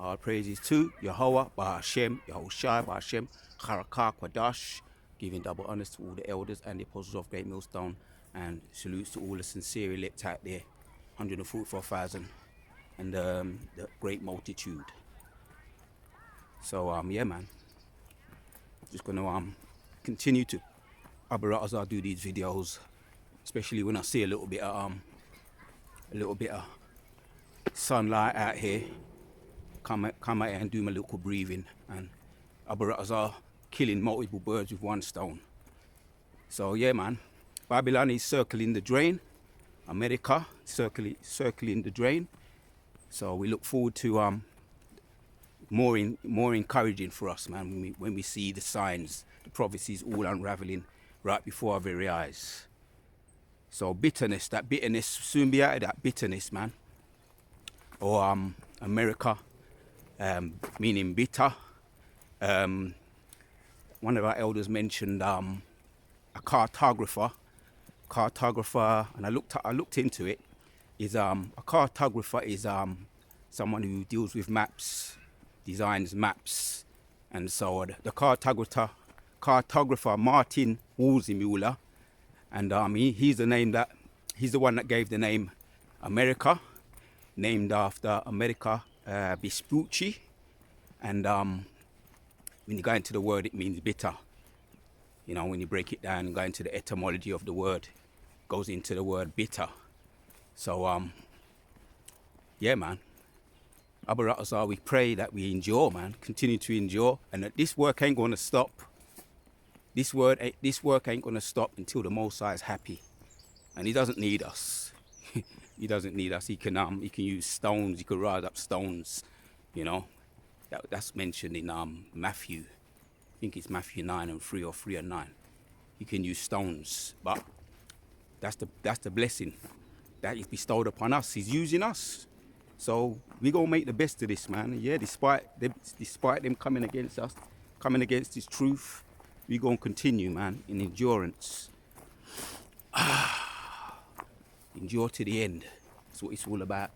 All praises to Yahweh, Bahashem, Yahawashi, Bahashem, Harakah, Kwadash, giving double honors to all the elders and the apostles of Great Millstone, and salutes to all the sincere elect out there, 144,000, and the great multitude. So, yeah, man, just gonna continue to as I do these videos, especially when I see a little bit of sunlight out here. Come out here and do my little breathing, and as I killing multiple birds with one stone. So yeah, man, Babylon is circling the drain. America circling the drain. So we look forward to more encouraging for us, man, when we see the signs, the prophecies all unraveling right before our very eyes. So that bitterness soon be out of that bitterness, man. Or America, meaning bitter. One of our elders mentioned a cartographer, and I looked into it. Is a cartographer is someone who deals with maps, designs maps, and so the cartographer Martin Wolsemuller, and he's the one that gave the name America, named after America Vespucci, and when you go into the word, it means bitter. You know, when you break it down and go into the etymology of the word, it goes into the word bitter. So yeah, man, Abaratazar, we pray that we endure, man, continue to endure, and that this work ain't gonna stop. This work ain't gonna stop until the Most High is happy, and He doesn't need us. He doesn't need us. He can use stones. He could rise up stones, you know. That's mentioned in Matthew. I think it's Matthew 9:3 or 3:9. He can use stones, but that's the blessing that is bestowed upon us. He's using us, so we gonna make the best of this, man. Yeah, despite them coming against us, coming against His truth, we gonna continue, man, in endurance. Endure to the end. That's what it's all about.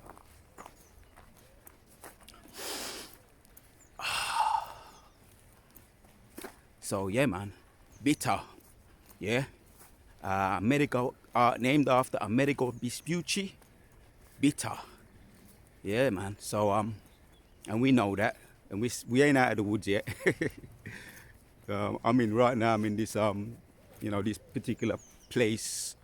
So yeah, man, bitter. Yeah, named after Amerigo Vespucci. Bitter. Yeah, man. So and we know that, and we ain't out of the woods yet. Right now I'm in this this particular place.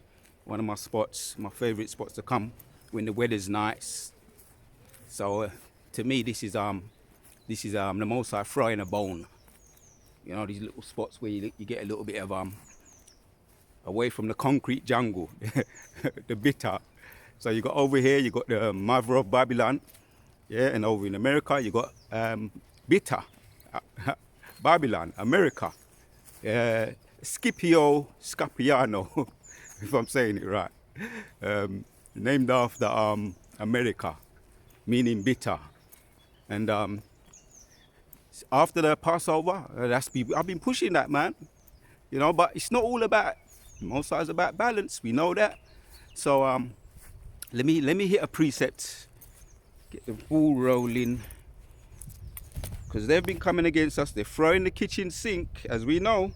One of my spots, my favorite spots to come when the weather's nice. So to me, this is the Most High throwing a bone. You know, these little spots where you get a little bit of away from the concrete jungle, the bitter. So you got over here, you got the mother of Babylon, yeah, and over in America you got bitter, Babylon, America, Scipio Scapiano, if I'm saying it right, named after America, meaning bitter, and after the Passover, I've been pushing that, man, you know, but it's not all about. Most High is about balance. We know that. So let me hit a precept, get the ball rolling, because they've been coming against us. They're throwing the kitchen sink, as we know,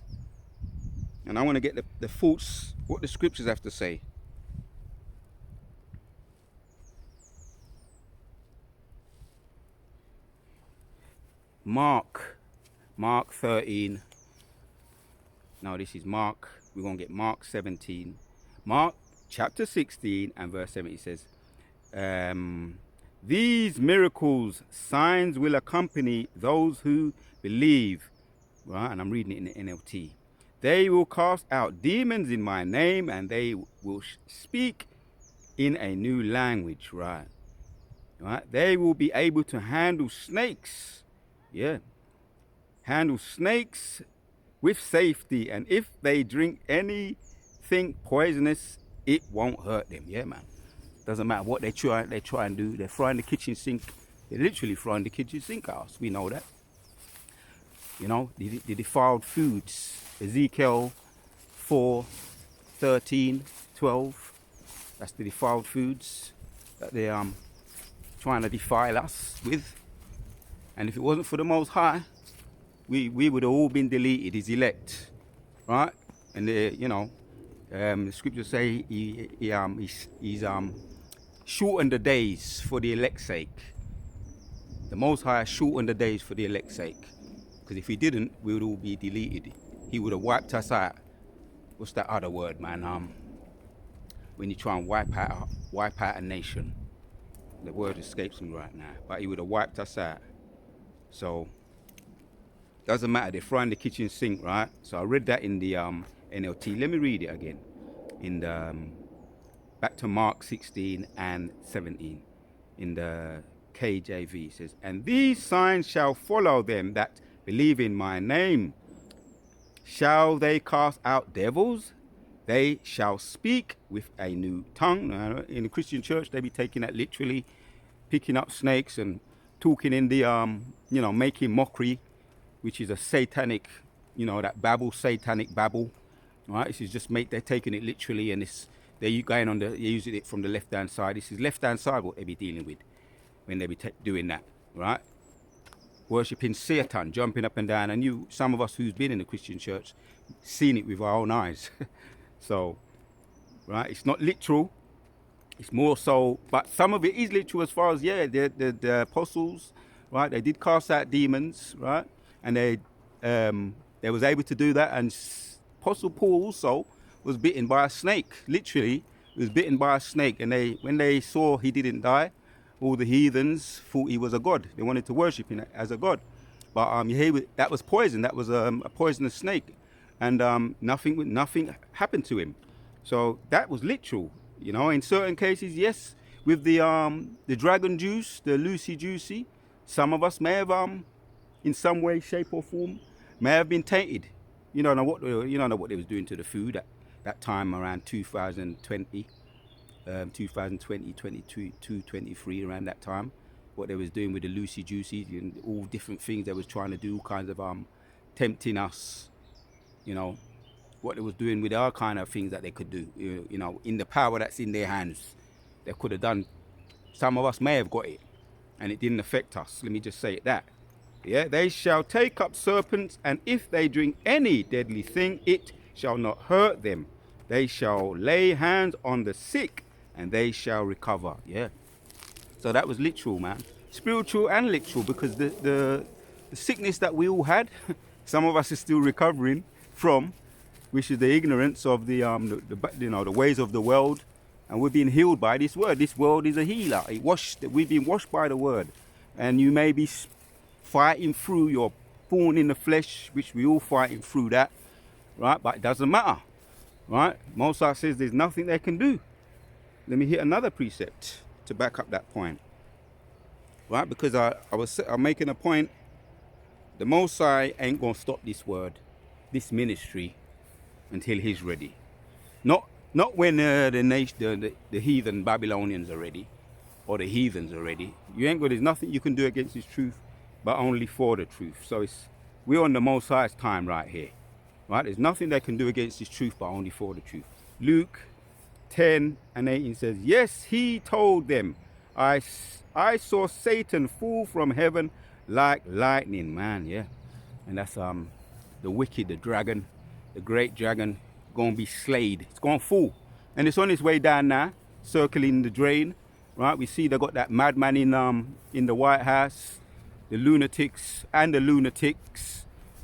and I want to get the thoughts, what the scriptures have to say. Mark 13. No, this is Mark. We're going to get Mark 17. Mark chapter 16 and verse 7. It says, these miracles, signs will accompany those who believe. Right? And I'm reading it in the NLT. They will cast out demons in my name, and they will speak in a new language. Right? They will be able to handle snakes. Yeah. Handle snakes with safety, and if they drink anything poisonous, it won't hurt them. Yeah, man. Doesn't matter what they try and do. They're throwing the kitchen sink. They're literally throwing the kitchen sink at us. We know that. You know, the defiled foods. Ezekiel 4:13, 12. That's the defiled foods that they're trying to defile us with. And if it wasn't for the Most High, we would have all been deleted, his elect, right? And the scriptures say he's shortened the days for the elect's sake. The Most High shortened the days for the elect's sake. Because if he didn't, we would all be deleted. He would have wiped us out. What's that other word, man? When you try and wipe out a nation. The word escapes me right now. But he would have wiped us out. So, doesn't matter. They're frying the kitchen sink, right? So I read that in the NLT. Let me read it again. In the back to Mark 16 and 17. In the KJV, it says, "And these signs shall follow them that believe in my name. Shall they cast out devils? They shall speak with a new tongue." In the Christian church, they be taking that literally, picking up snakes and talking in the, making mockery, which is a satanic, that babble, satanic babble, right? This is just they're taking it literally, and they're going on they're using it from the left-hand side. This is left-hand side what they be dealing with when they be doing that, right? Worshipping Satan, jumping up and down, and some of us who's been in the Christian church, seen it with our own eyes. So, right, it's not literal. It's more so, but some of it is literal as far as, the apostles, right, they did cast out demons, right, and they was able to do that, and Apostle Paul also was bitten by a snake, literally, was bitten by a snake, and when they saw he didn't die, all the heathens thought he was a god. They wanted to worship him as a god, but that was poison. That was a poisonous snake, and nothing happened to him. So that was literal. In certain cases, yes, with the dragon juice, the loosey juicy, some of us may have in some way, shape or form, may have been tainted. You don't know what they was doing to the food at that time around 2020. 2020, 22, 23, around that time, what they was doing with the loosey juicy and all different things they was trying to do, all kinds of tempting us, what they was doing with all kind of things that they could do, in the power that's in their hands. They could have done, some of us may have got it, and it didn't affect us. Let me just say it that. Yeah, they shall take up serpents, and if they drink any deadly thing, it shall not hurt them. They shall lay hands on the sick, and they shall recover. Yeah. So that was literal, man. Spiritual and literal, because the sickness that we all had, some of us are still recovering from, which is the ignorance of the ways of the world, and we're being healed by this word. This word is a healer. We've been washed by the word, and you may be fighting through your thorn in the flesh, which we all fighting through that, right? But it doesn't matter, right? Moses says there's nothing they can do. Let me hit another precept to back up that point, right? Because I'm making a point. The Most High ain't gonna stop this word, this ministry, until he's ready. Not when the heathen Babylonians are ready, or the heathens are ready. There's nothing you can do against his truth, but only for the truth. So we're on the Most High's time right here, right? There's nothing they can do against his truth, but only for the truth. Luke 10 and 18 says, "Yes, he told them, I saw Satan fall from heaven like lightning," man, yeah. And that's the wicked, the dragon, the great dragon, gonna be slayed. It's gonna fall, and it's on its way down now, circling the drain, right? We see they got that madman in the White House, the lunatics, the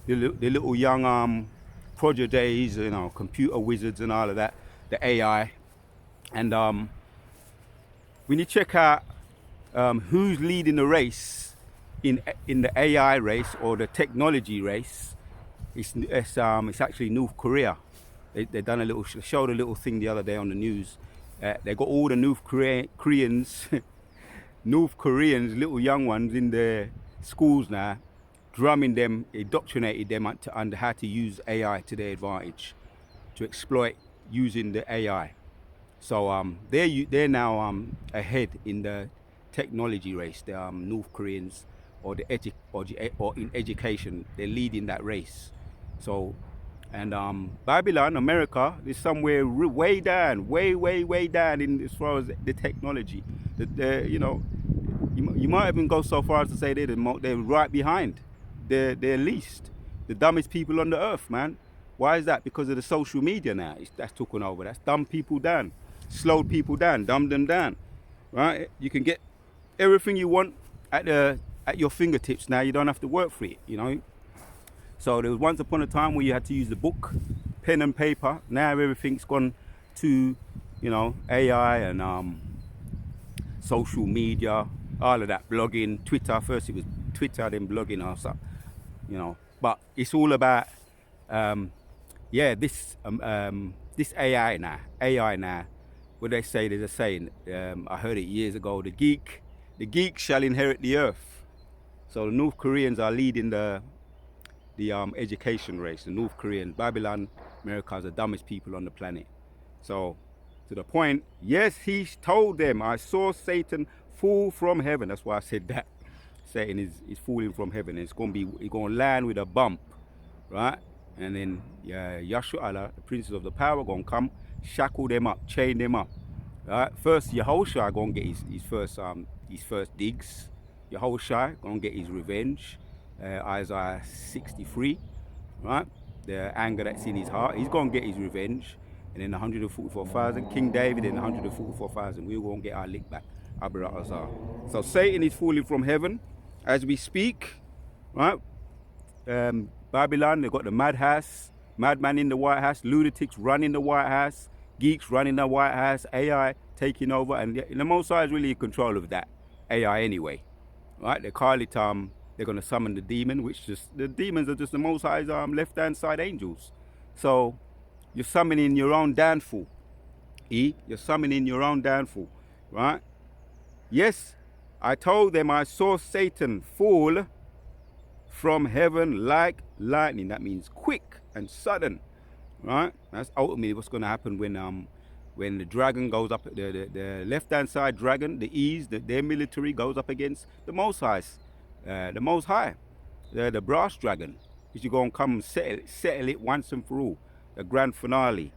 little young prodigies, computer wizards and all of that, the AI. And when you check out who's leading the race in the AI race or the technology race, it's actually North Korea. They showed a little thing the other day on the news. They got all the North Koreans, little young ones in their schools now, drumming them, indoctrinated them on how to use AI to their advantage, to exploit using the AI. So they're now ahead in the technology race. The North Koreans, or in education, they're leading that race. So, and Babylon, America, is somewhere way down in as far as the technology. You might even go so far as to say they're right behind. They're least. The dumbest people on the earth, man. Why is that? Because of the social media now. That's taken over. That's dumbed people down. Slowed people down. Dumbed them down. Right? You can get everything you want at your fingertips now. You don't have to work for it, you know. So there was once upon a time where you had to use the book, pen and paper. Now everything's gone to, you know, AI and social media, all of that, blogging, Twitter. First it was Twitter, then blogging or something, you know. But it's all about, this AI now. What they say, there's a saying, I heard it years ago, the geek shall inherit the earth. So the North Koreans are leading the education race. The North Koreans, Babylon, America is the dumbest people on the planet. So to the point, yes, he told them, I saw Satan fall from heaven. That's why I said that. Satan is falling from heaven. It's going to land with a bump, right? And then Yahshua, the princes of the power, going to come, shackle them up, chain them up. Right? First, Yahawashi going to get his first digs. Yahawashi going to get his revenge. Isaiah 63, right? The anger that's in his heart, he's going to get his revenge. And then 144,000, King David and 144,000, we're going to get our lick back. So Satan is falling from heaven as we speak, right? Babylon, they've got the madman in the White House, lunatics running the White House, geeks running the White House, AI taking over, and the Most High is really in control of that AI anyway, right? They call it they're going to summon the demon, the demons are just the Most High's left-hand side angels. So you're summoning your own downfall. You're summoning your own downfall, right? Yes, I told them I saw Satan fall from heaven like lightning. That means quick and sudden, right? That's ultimately what's going to happen when the dragon goes up, the left-hand side dragon, their military goes up against the Most High, the brass dragon, which you're going to come and settle it once and for all, the grand finale.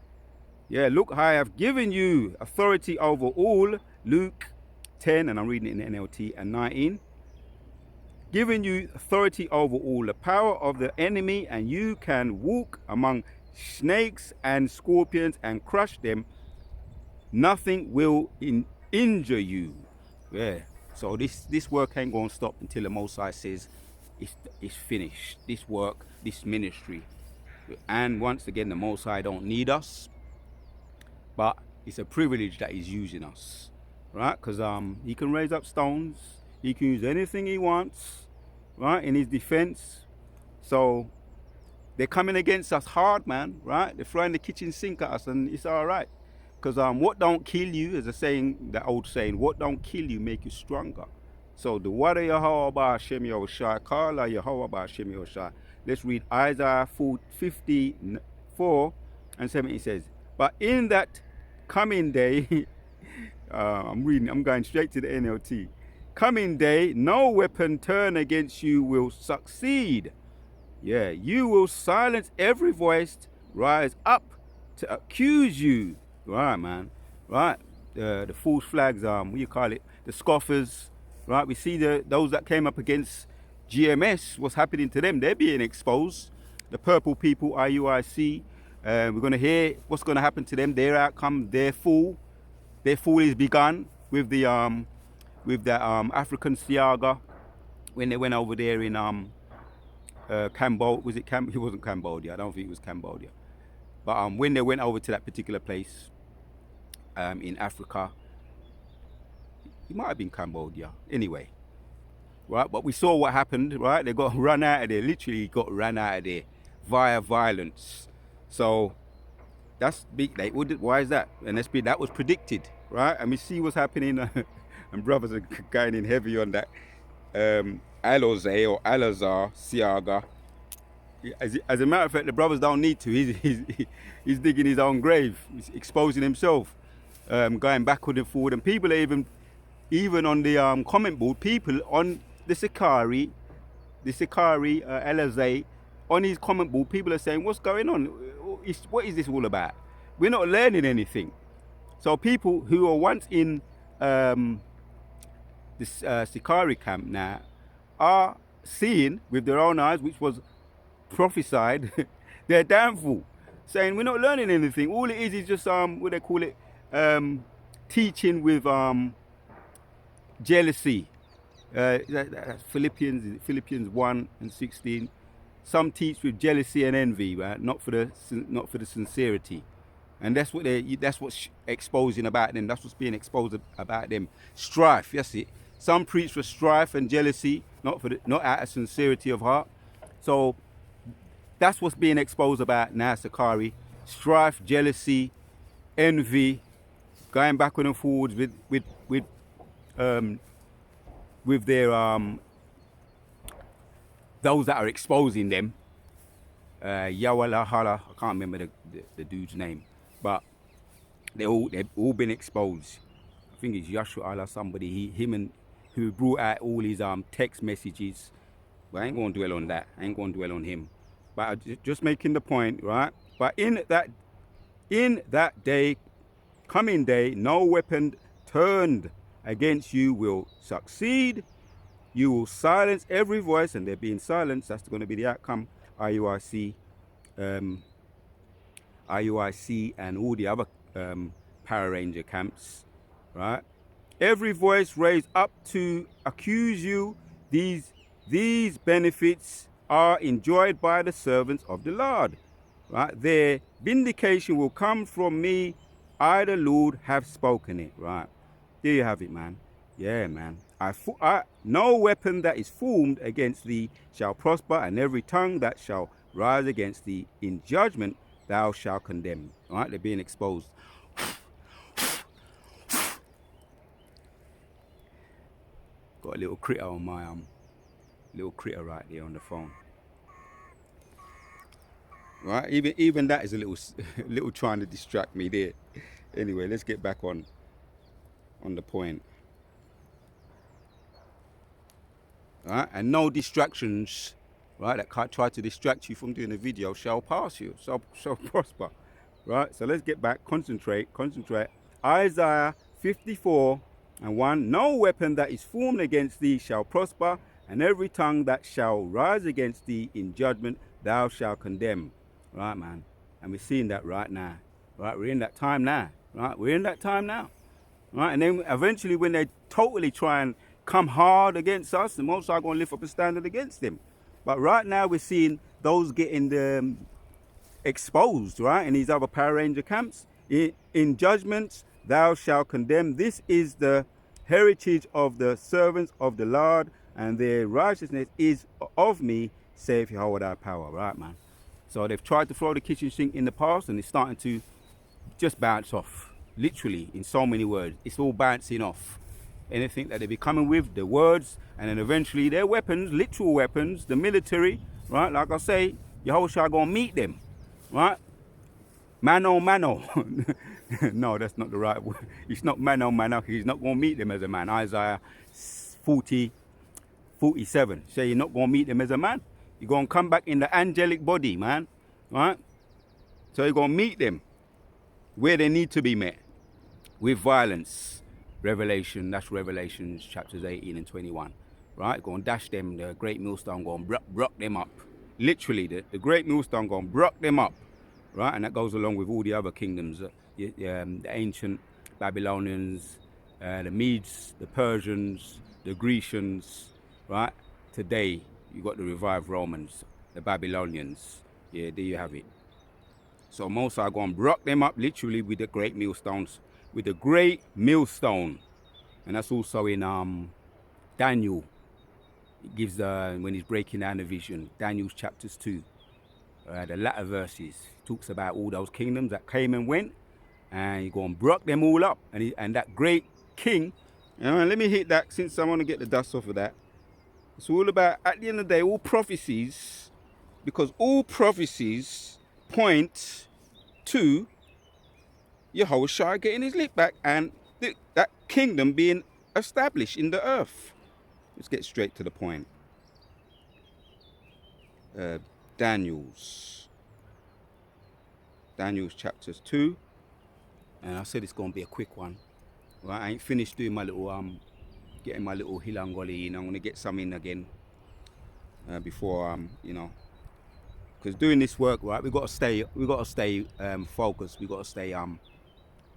Yeah, look, I have given you authority over all, Luke 10, and I'm reading it in the NLT, and 19. Given you authority over all the power of the enemy, and you can walk among snakes and scorpions and crush them. Nothing will injure you. Yeah. So this work ain't going to stop until the Most High says it's finished. This work, this ministry. And once again, the Most High don't need us, but it's a privilege that he's using us, right? Because he can raise up stones. He can use anything he wants, right, in his defense. So they're coming against us hard, man, right? They're throwing the kitchen sink at us, and it's all right. Because what don't kill you, as a saying, the old saying, what don't kill you make you stronger. So the word of Yahweh Hashem Yahawashi, Kala Yahweh Hashem Yahawashi. Let's read Isaiah 54 and 7. It says, but in that coming day, I'm going straight to the NLT. Coming day, no weapon turned against you will succeed. Yeah, you will silence every voice rise up to accuse you. Right, man. Right. The false flags, what do you call it? The scoffers. Right. We see those that came up against GMS. What's happening to them? They're being exposed. The purple people, IUIC. We're going to hear what's going to happen to them. Their outcome. Their fall. Their fall is begun with the African Siaga when they went over there in Cambodia. Was it It wasn't Cambodia. I don't think it was Cambodia. But when they went over to that particular place in Africa, it might have been Cambodia. Anyway, right? But we saw what happened, right? They got run out of there. Literally got run out of there via violence. So that's big. Why is that? And that was predicted, right? And we see what's happening. And brothers are going in heavy on that. Alozay or Alazar Siaga. As a matter of fact, the brothers don't need to. He's digging his own grave. He's exposing himself, going backward and forward. And people are even on the comment board, people on the Sakari Alazay, on his comment board, people are saying, what's going on? What is this all about? We're not learning anything. So people who are once in this Sikari camp now are seeing with their own eyes, which was prophesied, their downfall, saying we're not learning anything. All it is just what they call it, teaching with jealousy. That's Philippians 1:16. Some teach with jealousy and envy, right? Not for the sincerity, and that's what's exposing about them. That's what's being exposed about them. Strife, yes it. Some preach for strife and jealousy, not out of sincerity of heart. So that's what's being exposed about now, Sakari. Strife, jealousy, envy, going backward and forwards with their those that are exposing them. Yahawashi, I can't remember the dude's name, but they've all been exposed. I think it's Yahweh, somebody, who brought out all his text messages. But I ain't going to dwell on that. I ain't going to dwell on him. But just making the point, right? But in that day, coming day, no weapon turned against you will succeed. You will silence every voice, and they're being silenced. That's going to be the outcome. IUIC, and all the other Power Ranger camps, right? Every voice raised up to accuse you. These benefits are enjoyed by the servants of the Lord, right? Their vindication will come from me. I, the Lord, have spoken it, right? There you have it, man. Yeah, man. No weapon that is formed against thee shall prosper, and every tongue that shall rise against thee in judgment thou shalt condemn. All right, they're being exposed. Got a little critter on my little critter right there on the phone. Right, even that is a little trying to distract me there. Anyway, let's get back on the point. Right, and no distractions, right, that can't try to distract you from doing a video shall pass you, shall prosper. Right, so let's get back, concentrate. Isaiah 54:1. No weapon that is formed against thee shall prosper, and every tongue that shall rise against thee in judgment thou shalt condemn. Right, man, and we're seeing that right now. Right, we're in that time now. Right, we're in that time now. Right, and then eventually when they totally try and come hard against us, the Most High going to lift up a standard against them. But right now we're seeing those getting exposed, right, in these other Power Ranger camps. In judgments thou shalt condemn. This is the heritage of the servants of the Lord, and their righteousness is of me, saith Yahweh thy power. Right, man. So they've tried to throw the kitchen sink in the past, and it's starting to just bounce off. Literally, in so many words, it's all bouncing off. Anything that they be coming with, the words, and then eventually their weapons, literal weapons, the military, right? Like I say, Yahawashi gonna meet them, right? Mano. No, that's not the right word. It's not mano. He's not gonna meet them as a man. Isaiah 40:47. Say you're not gonna meet them as a man. You're gonna come back in the angelic body, man, right? So you're gonna meet them where they need to be met, with violence. That's Revelations chapters 18 and 21, right? Go and dash them, the great millstone, go and brock them up. Literally, the great millstone, go and brock them up, right? And that goes along with all the other kingdoms, the ancient Babylonians, the Medes, the Persians, the Grecians, right? Today, you got the revived Romans, the Babylonians. Yeah, there you have it. So Moses are going to brock them up literally with the great millstones, with the great millstone. And that's also in Daniel. It gives when he's breaking down the vision, Daniel's chapters 2, the latter verses, talks about all those kingdoms that came and went, and you're going to brock them all up. And that great king, let me hit that since I want to get the dust off of that. It's all about, at the end of the day, all prophecies, because all prophecies point to Yahawashi getting his lick back and that kingdom being established in the earth. Let's get straight to the point. Daniel's chapters 2, and I said it's going to be a quick one. Right, I ain't finished doing my little getting my little hilangoli in. I'm gonna get some in again before you know, because doing this work, right, we got to stay focused. We got to stay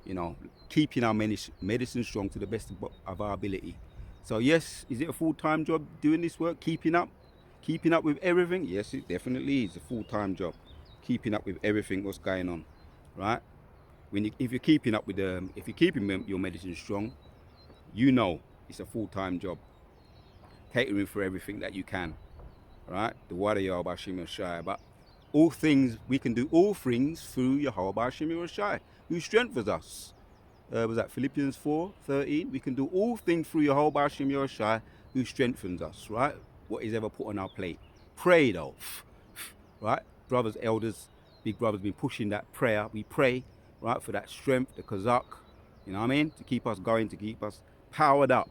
you know, keeping our medicine strong to the best of our ability. So yes, is it a full-time job doing this work, keeping up with everything? Yes, it definitely is a full-time job, keeping up with everything what's going on, right? If you're keeping up with if you're keeping your medicine strong, you know it's a full-time job, catering for everything that you can, right? The word of Yahawashi Messiah. But all things, we can do all things through Yahawashi Messiah, who strengthens us. Was that Philippians 4:13? We can do all things through Yahawashi Messiah, who strengthens us, right? What is ever put on our plate. Pray though, right? Brothers, elders, big brothers been pushing that prayer. We pray, right, for that strength, the kazak, you know what I mean? To keep us going, to keep us powered up.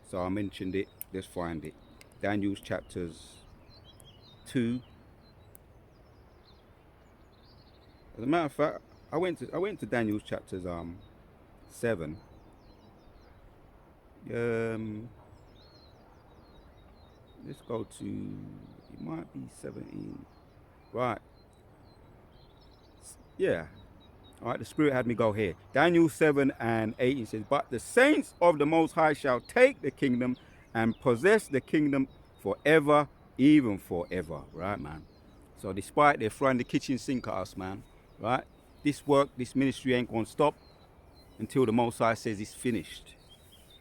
So I mentioned it, let's find it. Daniel's chapters 2. As a matter of fact, I went to Daniel's chapters 7. Let's go to, it might be 17. Right. Yeah. All right, the Spirit had me go here. Daniel 7:18 says, but the saints of the Most High shall take the kingdom and possess the kingdom forever, even forever. Right, man? So despite they're throwing the kitchen sink at us, man, right? This work, this ministry ain't going to stop until the Most High says it's finished.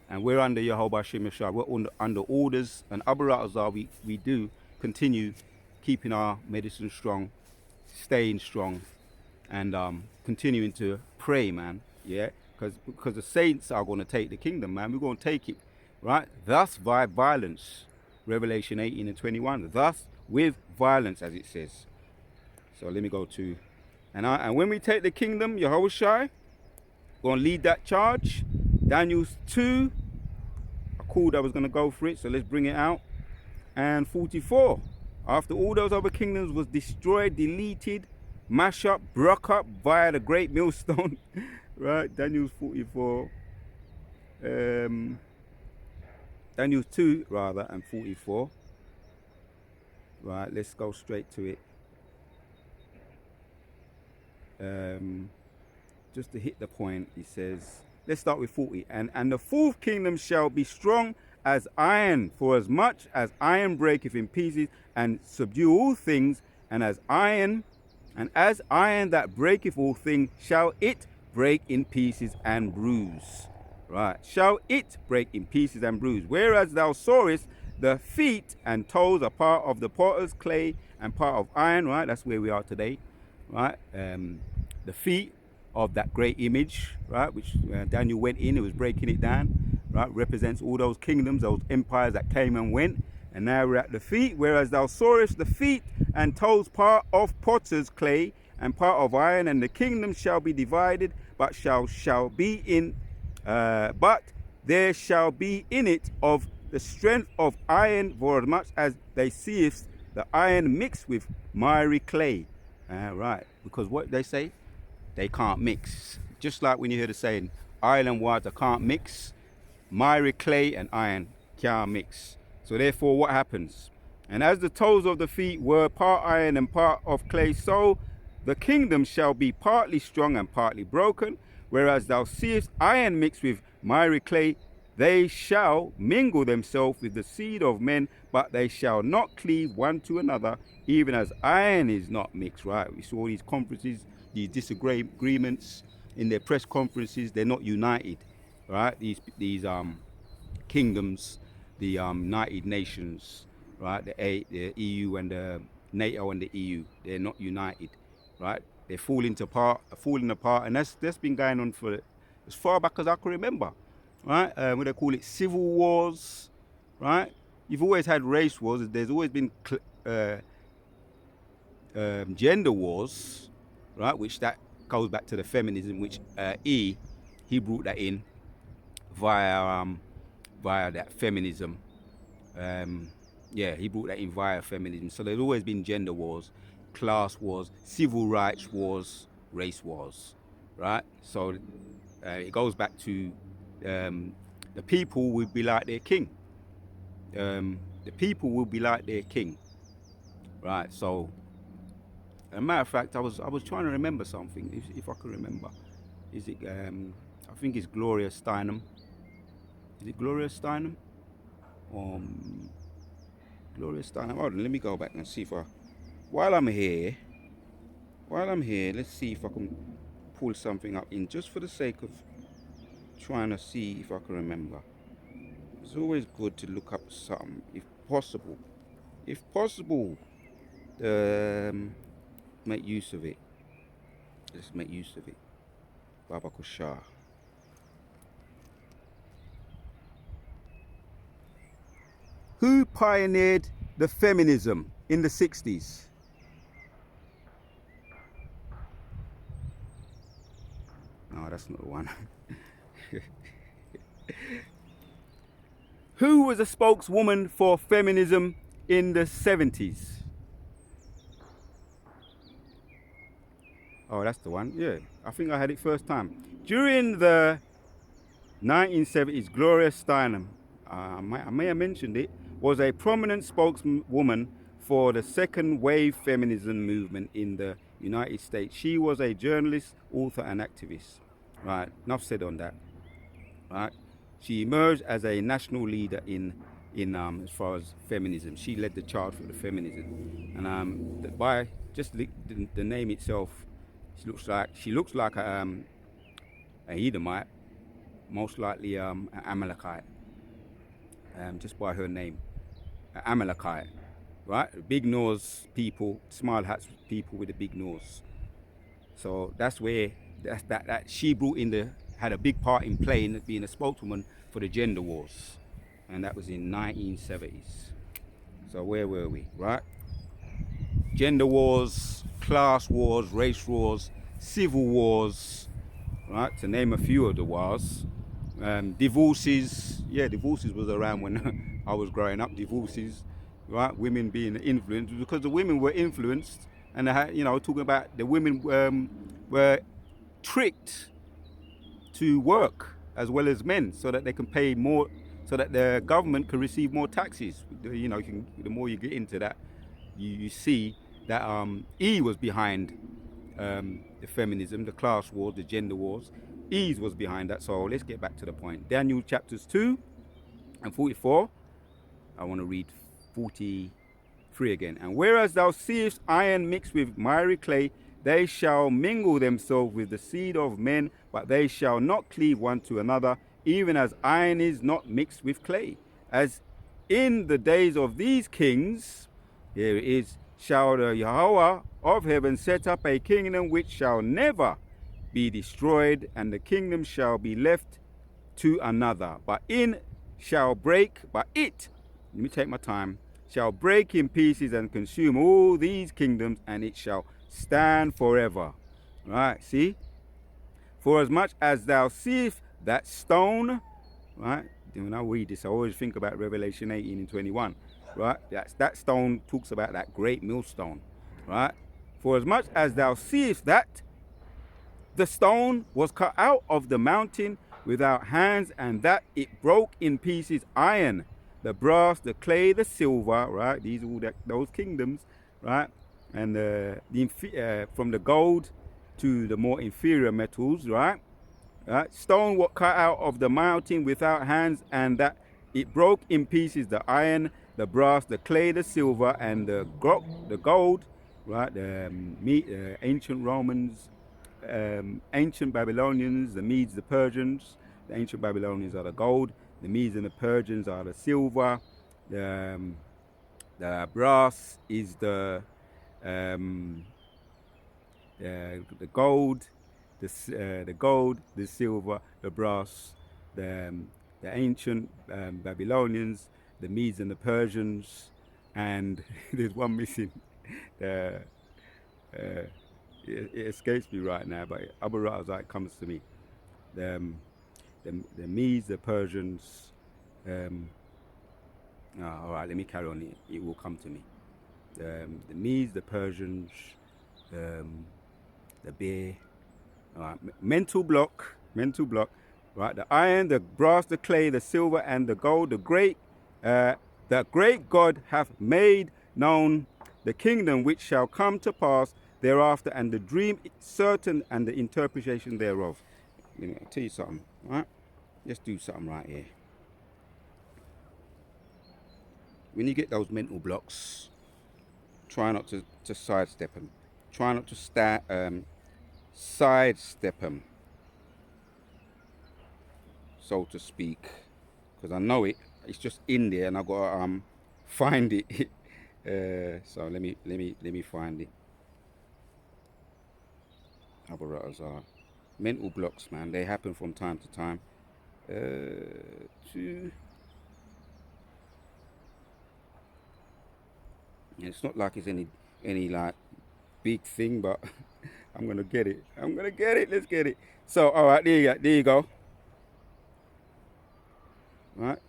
And we're under Yahawashi Messiah. We're under orders and Abaratazar. We do continue keeping our medicine strong, staying strong, and continuing to pray, man. Yeah, because the saints are going to take the kingdom, man. We're going to take it, right? Thus by violence. Revelation 18:21. Thus with violence, as it says. So let me go to, and when we take the kingdom, Yahawashi going to lead that charge. Daniel 2. I called I was going to go for it, so let's bring it out. And 44. After all those other kingdoms was destroyed, deleted, mash up, broke up via the great millstone. Right, Daniel's 44. Daniel 2 rather, and 44. Right, let's go straight to it. Just to hit the point, he says, let's start with 40. And the fourth kingdom shall be strong as iron, for as much as iron breaketh in pieces and subdue all things, and as iron that breaketh all things, shall it break in pieces and bruise. Right, shall it break in pieces and bruise. Whereas thou sawest the feet and toes are part of the potter's clay and part of iron, right? That's where we are today, right? The feet of that great image, right, which Daniel went in, it was breaking it down, right, represents all those kingdoms, those empires that came and went, and now we're at the feet. Whereas thou sawest the feet and toes part of potter's clay and part of iron, and the kingdom shall be divided, but shall be in, but there shall be in it of the strength of iron, for as much as they seest the iron mixed with miry clay. Right, because what they say, they can't mix. Just like when you hear the saying, iron and water can't mix, miry clay and iron can't mix. So therefore what happens? And as the toes of the feet were part iron and part of clay, so the kingdom shall be partly strong and partly broken. Whereas thou seest iron mixed with miry clay, they shall mingle themselves with the seed of men, but they shall not cleave one to another, even as iron is not mixed. Right, we saw these conferences, these disagreements in their press conferences. They're not united, right? These kingdoms, the United Nations, right? The EU and the NATO and the EU, they're not united, right? They're falling apart, and that's been going on for as far back as I can remember, right? What they call it, civil wars, right? You've always had race wars. There's always been gender wars, right? Which that goes back to the feminism, which he brought that in via that feminism. Yeah, he brought that in via feminism. So there's always been gender wars, class wars, civil rights wars, race wars, right? So it goes back to the people will be like their king. The people will be like their king, right? So, as a matter of fact, I was trying to remember something, if I can remember. Is it? I think it's Gloria Steinem. Is it Gloria Steinem? Gloria Steinem. Hold on, let me go back and see if I. While I'm here, let's see if I can pull something up in just for the sake of trying to see if I can remember. It's always good to look up something if possible. If possible, make use of it. Let's make use of it. Baba Kushah. Who pioneered the feminism in the 60s? No, that's not the one. Who was a spokeswoman for feminism in the 70s? Oh, that's the one. Yeah, I think I had it first time. During the 1970s, Gloria Steinem, I may have mentioned it, was a prominent spokeswoman for the second wave feminism movement in the United States. She was a journalist, author, and activist. Right, enough said on that. Right, she emerged as a national leader in as far as feminism. She led the charge for the feminism, and by just the name itself, she looks like a Edomite, most likely an Amalekite, just by her name, Amalekite, right? Big nose people, smile hats people with a big nose. So that's where that she brought in had a big part in playing, being a spokeswoman for the gender wars, and that was in 1970s. So where were we, right? Gender wars, class wars, race wars, civil wars, right? To name a few of the wars. Divorces, divorces was around when I was growing up. Divorces, right? Women being influenced because the women were influenced, and talking about the women were tricked to work as well as men, so that they can pay more, so that the government can receive more taxes. The more you get into that, you see that E was behind the feminism, the class wars, the gender wars. E was behind that. So let's get back to the point. Daniel chapters 2 and 44. I want to read 43 again. And whereas thou seest iron mixed with miry clay, they shall mingle themselves with the seed of men, but they shall not cleave one to another, even as iron is not mixed with clay. As in the days of these kings, here it is, shall the Yahweh of heaven set up a kingdom which shall never be destroyed, and the kingdom shall be left to another. But it, let me take my time, shall break in pieces and consume all these kingdoms, and it shall stand forever. Right, see? For as much as thou seest that stone, right? When I read this, I always think about Revelation 18 and 21, right? That stone talks about that great millstone, right? For as much as thou seest that the stone was cut out of the mountain without hands, and that it broke in pieces iron, the brass, the clay, the silver, right? These are all those kingdoms, right? And from the gold to the more inferior metals, right? Stone was cut out of the mountain without hands, and that it broke in pieces the iron, the brass, the clay, the silver, and the gold, right? The ancient Romans, ancient Babylonians, the Medes, the Persians. The ancient Babylonians are the gold, the Medes and the Persians are the silver, the brass is the gold, the gold, the silver, the brass, the ancient Babylonians, the Medes and the Persians, and there's one missing. It escapes me right now, but Abu Razak comes to me. The Medes, the Persians. All right, let me carry on. It will come to me. The Medes, the Persians, the bear. All right, mental block, right? The iron, the brass, the clay, the silver, and the gold, the great God hath made known the kingdom which shall come to pass thereafter, and the dream certain, and the interpretation thereof. Let me tell you something, right? Let's do something right here. When you get those mental blocks, try not to sidestep them. Try not to sidestep them, so to speak, because I know it's just in there, and I gotta find it. So let me find it. Other rotters are mental blocks, man. They happen from time to time. It's not like it's any like big thing, but I'm gonna get it. Let's get it. So, all right, there you go. All right.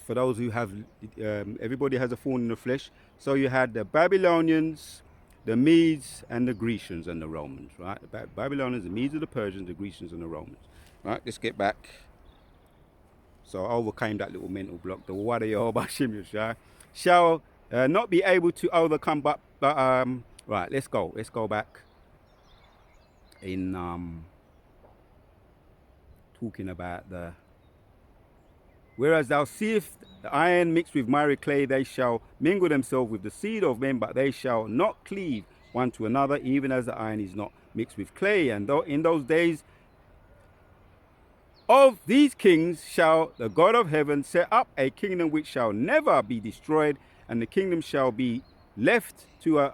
For those who have, everybody has a thorn in the flesh. So you had the Babylonians, the Medes, and the Grecians, and the Romans, right? The Babylonians, the Medes, the Persians, the Grecians, and the Romans. Right, let's get back. So I overcame that little mental block. The Wada Yahawashi shall not be able to overcome, but right, let's go back in talking about the whereas thou seest the iron mixed with miry clay, they shall mingle themselves with the seed of men, but they shall not cleave one to another, even as the iron is not mixed with clay. And though in those days of these kings shall the God of heaven set up a kingdom which shall never be destroyed, and the kingdom shall be left to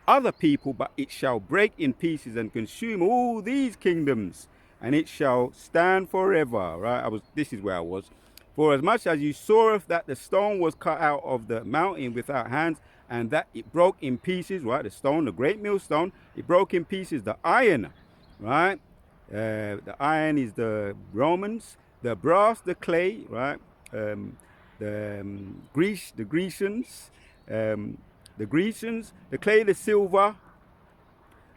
other people, but it shall break in pieces and consume all these kingdoms, and it shall stand forever. Right? This is where I was. For as much as you saw that the stone was cut out of the mountain without hands, and that it broke in pieces, right? The stone, the great millstone, it broke in pieces. The iron, right? The iron is the Romans, the brass, the clay, right? The Grecians, the clay, the silver,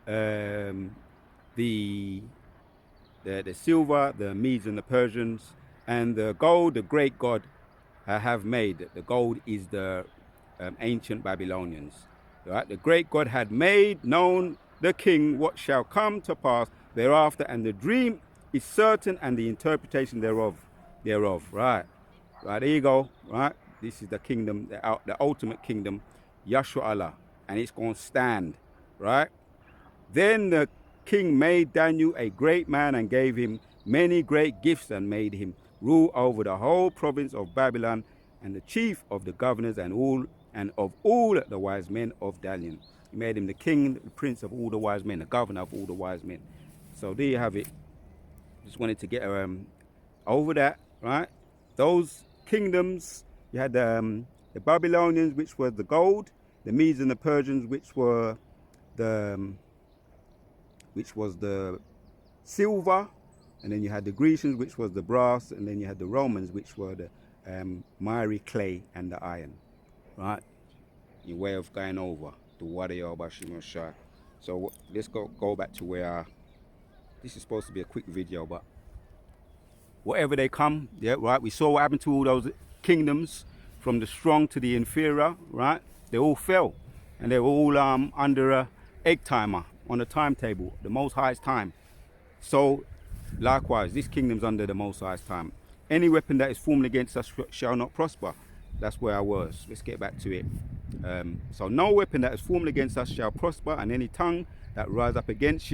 the silver, the Medes and the Persians, and the gold, the great God have made. The gold is the ancient Babylonians, right? The great God had made known the king what shall come to pass thereafter, and the dream is certain, and the interpretation thereof, right? Right, there you go, right? This is the kingdom, the ultimate kingdom, Yahshua Allah, and it's going to stand, right? Then the king made Daniel a great man and gave him many great gifts, and made him rule over the whole province of Babylon, and the chief of the governors, and of all the wise men of Daniel. He made him the king, the prince of all the wise men, the governor of all the wise men. So there you have it. Just wanted to get over that, right? Those kingdoms, you had the Babylonians, which were the gold, the Medes and the Persians, which was the silver, and then you had the Grecians, which was the brass, and then you had the Romans, which were the miry clay and the iron, right? Your way of going over the Wada Yahawashi. So let's go back to where this is supposed to be a quick video, but whatever they come, yeah, right? We saw what happened to all those kingdoms, from the strong to the inferior, right? They all fell, and they were all under a egg timer on a timetable, the Most High's time. So likewise, this kingdom's under the Most High's time. Any weapon that is formed against us shall not prosper. That's where I was. Let's get back to it. So no weapon that is formed against us shall prosper, and any tongue that rise up against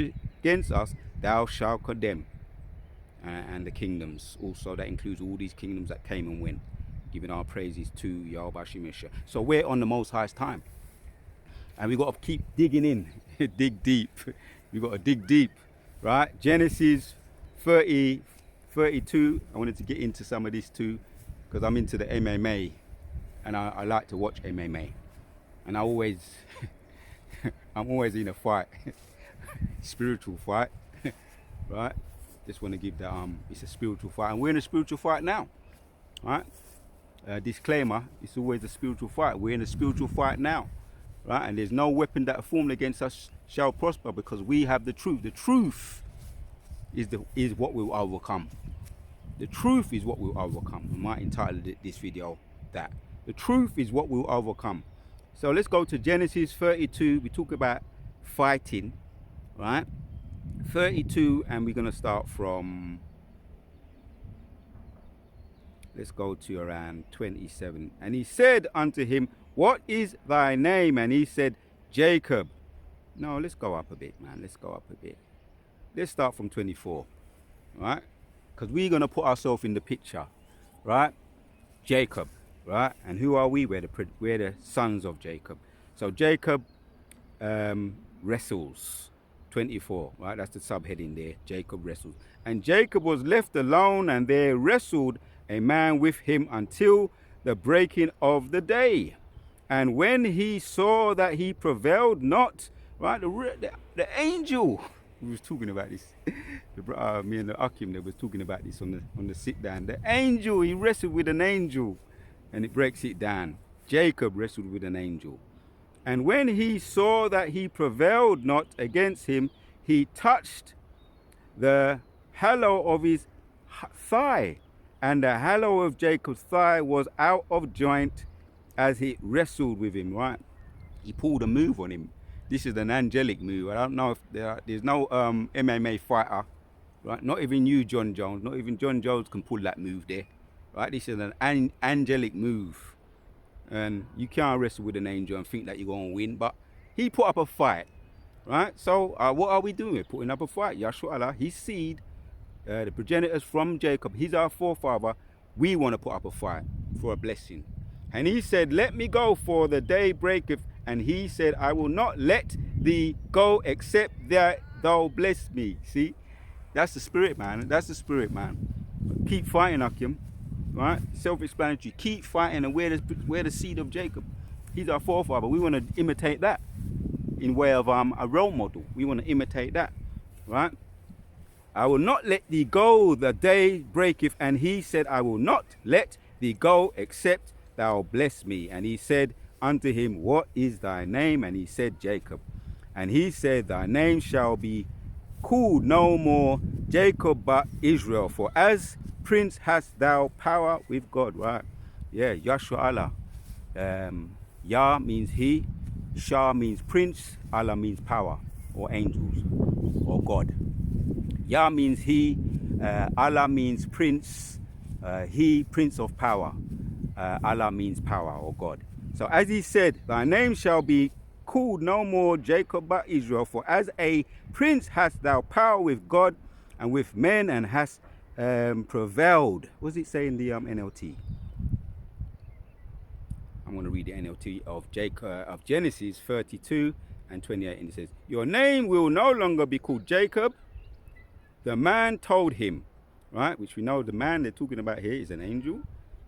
us, thou shalt condemn. And the kingdoms also, that includes all these kingdoms that came and went, giving our praises to Yahawashi. So we're on the Most High's time, and we got to keep digging in. Dig deep. We got to dig deep, right? Genesis 30, 32. I wanted to get into some of this too, because I'm into the MMA, and I like to watch MMA, and I'm always in a fight, spiritual fight, right? Just want to give that it's a spiritual fight, and we're in a spiritual fight now, right? Disclaimer: it's always a spiritual fight. We're in a spiritual fight now, right? And there's no weapon that are formed against us shall prosper, because we have the truth. The truth is what will overcome. The truth is what will overcome. I might entitle this video that. The truth is what will overcome. So let's go to Genesis 32. We talk about fighting, right? 32, and we're going to start from, let's go to around 27. And he said unto him, what is thy name? And he said, Jacob. No, let's go up a bit, man. Let's go up a bit. Let's start from 24, right? Because we're going to put ourselves in the picture, right? Jacob, right? And who are we? We're the sons of Jacob. So Jacob wrestles, 24, right? That's the subheading there. Jacob wrestles. And Jacob was left alone, and there wrestled a man with him until the breaking of the day. And when he saw that he prevailed not, right? The angel, we was talking about this. Me and the Akim, they was talking about this on the sit down. The angel, he wrestled with an angel, and it breaks it down. Jacob wrestled with an angel. And when he saw that he prevailed not against him, he touched the hollow of his thigh, and the hollow of Jacob's thigh was out of joint as he wrestled with him, right? He pulled a move on him. This is an angelic move. I don't know if there's no MMA fighter, right? Not even you, John Jones. Not even John Jones can pull that move there, right? This is an angelic move. And you can't wrestle with an angel and think that you're going to win. But he put up a fight, right? So what are we doing? We're putting up a fight. Yahshua, his seed, the progenitors from Jacob, he's our forefather. We want to put up a fight for a blessing. And he said, let me go, for the day breaketh. And he said, I will not let thee go except that thou bless me. See, that's the spirit, man. That's the spirit, man. Keep fighting, Akim. Right? Self-explanatory. Keep fighting, and we're the seed of Jacob. He's our forefather. We want to imitate that in way of a role model. We want to imitate that, right? I will not let thee go, the day breaketh. And he said, I will not let thee go except thou bless me. And he said unto him, what is thy name? And he said, Jacob. And he said, thy name shall be called no more Jacob, but Israel. For as prince hast thou power with God, right? Yeah, Yahshua Allah. Yah means he, Shah means prince, Allah means power, or angels, or God. Yah means he, Allah means prince, he, prince of power. Allah means power, or God. So as he said, thy name shall be called no more Jacob, but Israel. For as a prince hast thou power with God and with men, and hast prevailed. What does it say in the NLT? I'm going to read the NLT of Genesis 32 and 28, and it says, your name will no longer be called Jacob. The man told him, right, which we know the man they're talking about here is an angel.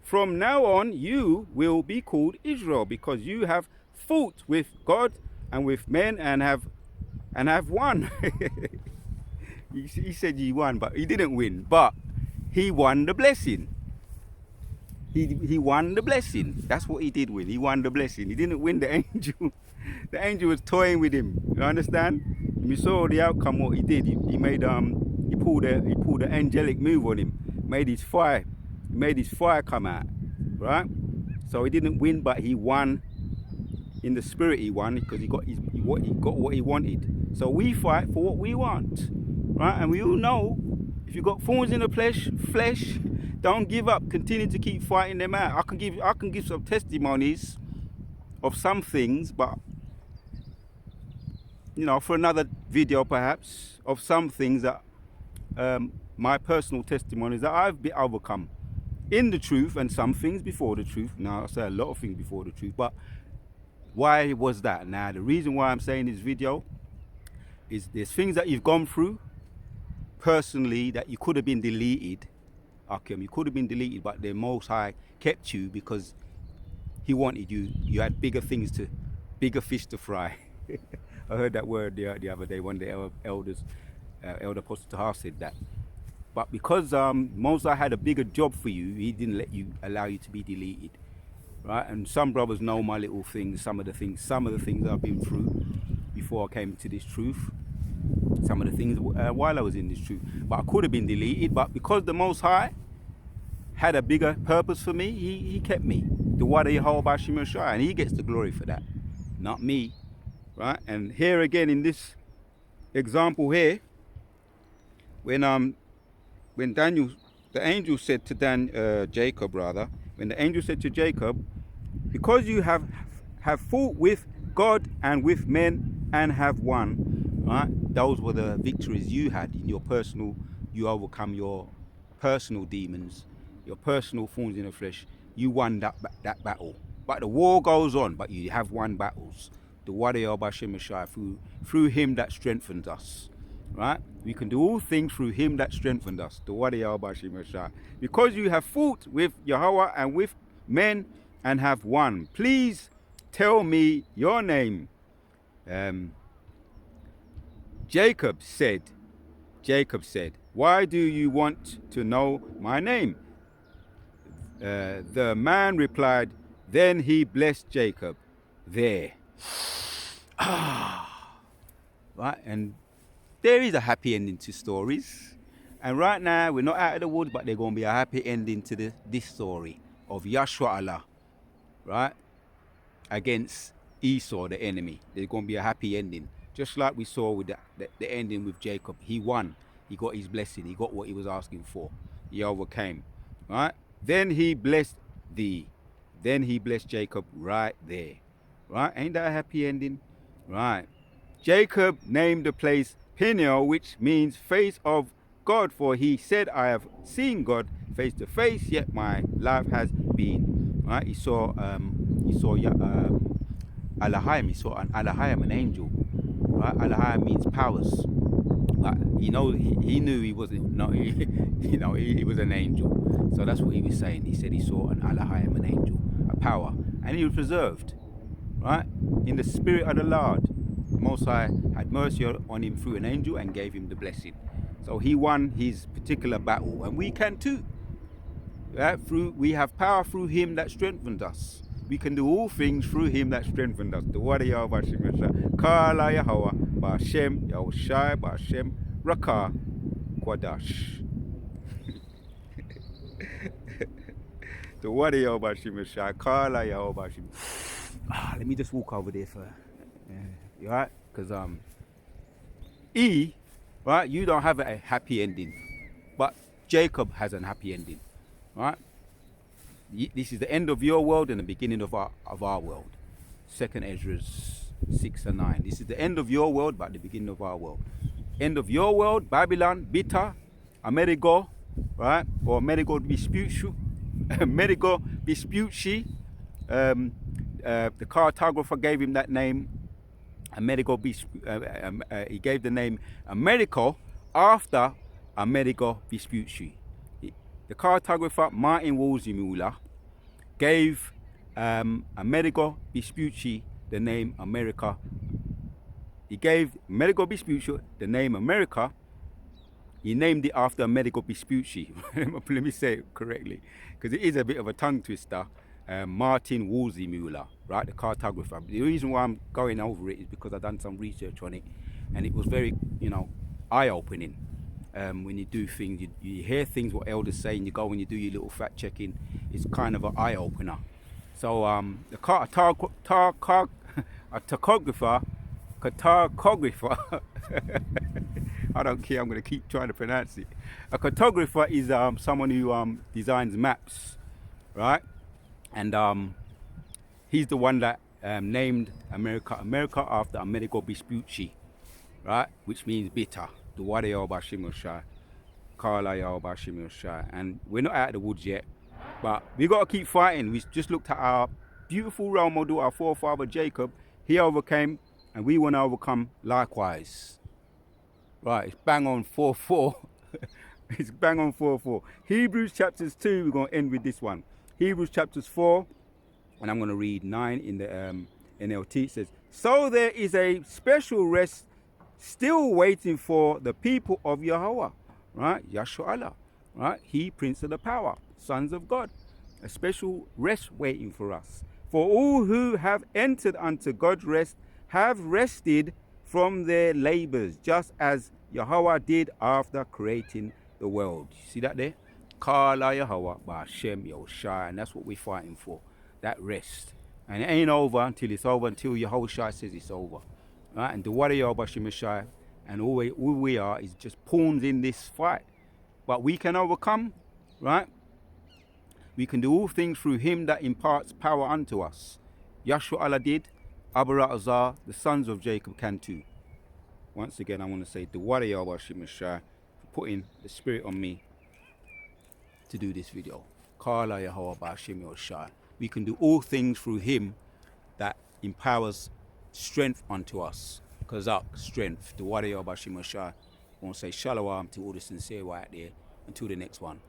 From now on you will be called Israel, because you have fought with God and with men and have won. He said he won, but he didn't win. But he won the blessing. He won the blessing. That's what he did win. He won the blessing. He didn't win the angel. The angel was toying with him. You understand? And we saw the outcome. What he did. He pulled an angelic move on him. Made his fire come out. Right? So he didn't win, but he won. In the spirit, he won because he got what he wanted. So we fight for what we want. Right? And we all know, if you've got thorns in the flesh, don't give up. Continue to keep fighting them out. I can give some testimonies of some things, but you know, for another video perhaps, of some things that my personal testimonies that I've been overcome in the truth, and some things before the truth. Now I say a lot of things before the truth, but why was that? Now the reason why I'm saying this video is there's things that you've gone through personally that you could have been deleted. Okay, you could have been deleted, but the Most High kept you because he wanted you. You had bigger fish to fry. I heard that word the other day. One of the elders, Elder Apostle Tahar said that. But because Most High had a bigger job for you, he didn't allow you to be deleted. Right? And some brothers know my little things, some of the things I've been through before I came to this truth. some of the things while I was in this truth. But I could have been deleted, but because the Most High had a bigger purpose for me, he kept me. The Wada Yahawashi Messiah, and he gets the glory for that, not me. Right? And here again in this example here, when Daniel, the angel said to Jacob rather, when the angel said to Jacob, because you have fought with God and with men and have won, right? Those were the victories you had in your personal, you overcome your personal demons, your personal thorns in the flesh. You won that battle. But the war goes on, but you have won battles. The Wada Bashim Messiah, through him that strengthens us. Right? We can do all things through him that strengthened us. The Wada Bashim Messiah. Because you have fought with Yahweh and with men and have won. Please tell me your name. Jacob said, why do you want to know my name? The man replied, then he blessed Jacob there. Right, and there is a happy ending to stories. And right now, we're not out of the woods, but there's going to be a happy ending to this story of Yahshua Allah, right, against Esau, the enemy. There's going to be a happy ending. Just like we saw with the ending with Jacob. He won. He got his blessing. He got what he was asking for. He overcame, right? Then he blessed thee. Then he blessed Jacob right there. Right? Ain't that a happy ending? Right. Jacob named the place Peniel, which means face of God, for he said, I have seen God face to face, yet my life has been. Right? He saw Alahayim. He saw an Alahayim, an angel. Right? Alahayim means powers. But he knew he wasn't. No, he was an angel. So that's what he was saying. He said he saw an Alahayim, an angel, a power, and he was preserved. Right? In the spirit of the Lord, the Most High had mercy on him through an angel and gave him the blessing. So he won his particular battle, and we can too. Right? We have power through him that strengthened us. We can do all things through him that strengthened us. The Wada Yahawashi Kala Yahweh Ba'Shem Yahushai Ba'Shem Rakah Kwadash. The Wada Yahawashi Kala Yahawashi. Let me just walk over there for you, right? Because right, you don't have a happy ending, but Jacob has a happy ending, right? This is the end of your world and the beginning of our world. 2nd Ezra 6 and 9. This is the end of your world, but the beginning of our world. End of your world, Babylon, Bita, Amerigo, right? Or Amerigo Vespucci, Amerigo Vespucci. The cartographer gave him that name, Amerigo he gave the name Americo after Amerigo Vespucci. The cartographer Martin Wolzimula gave Amerigo Vespucci the name America. He gave Amerigo Vespucci the name America. He named it after Amerigo Vespucci. Let me say it correctly, because it is a bit of a tongue twister. Martin Wolzimula, right, the cartographer. The reason why I'm going over it is because I've done some research on it, and it was very, eye-opening. When you do things, you hear things what elders say, and you go and you do your little fact checking. It's kind of an eye-opener. So the cartographer, I don't care, I'm going to keep trying to pronounce it. A cartographer is someone who designs maps, right? And he's the one that named America after Amerigo Vespucci, right? Which means bitter. The Wada Yahawashi Messiah, Kala Yahawashi Messiah. And we're not out of the woods yet, but we got to keep fighting. We just looked at our beautiful role model, our forefather Jacob. He overcame, and we want to overcome likewise. Right, it's bang on 4:4. It's bang on 4:4. Hebrews chapters 2, we're going to end with this one. Hebrews chapters 4, and I'm going to read 9 in the NLT. It says, so there is a special rest still waiting for the people of Yahweh, right? Yahshua Allah, right? He, Prince of the Power, sons of God. A special rest waiting for us. For all who have entered unto God's rest have rested from their labors, just as Yahweh did after creating the world. You see that there? Kala Yahweh Ba'Shem Yahawashi, and that's what we're fighting for, that rest. And it ain't over until it's over, until Yahawashi says it's over. Right? And the Wada Yahweh Shemashai, and all we are is just pawns in this fight. But we can overcome, right? We can do all things through him that imparts power unto us. Yahshua Allah did, Abarazah, the sons of Jacob can too. Once again, I want to say, the Wada Yahweh Shemashai, for putting the spirit on me to do this video. Kala Yahweh Ba'Shem Yahawashi. We can do all things through him that empowers strength unto us. Kazak, strength. The Wada Yahweh Ba'Shem Yahawashi. I want to say shalom to all the sincere right there. Until the next one.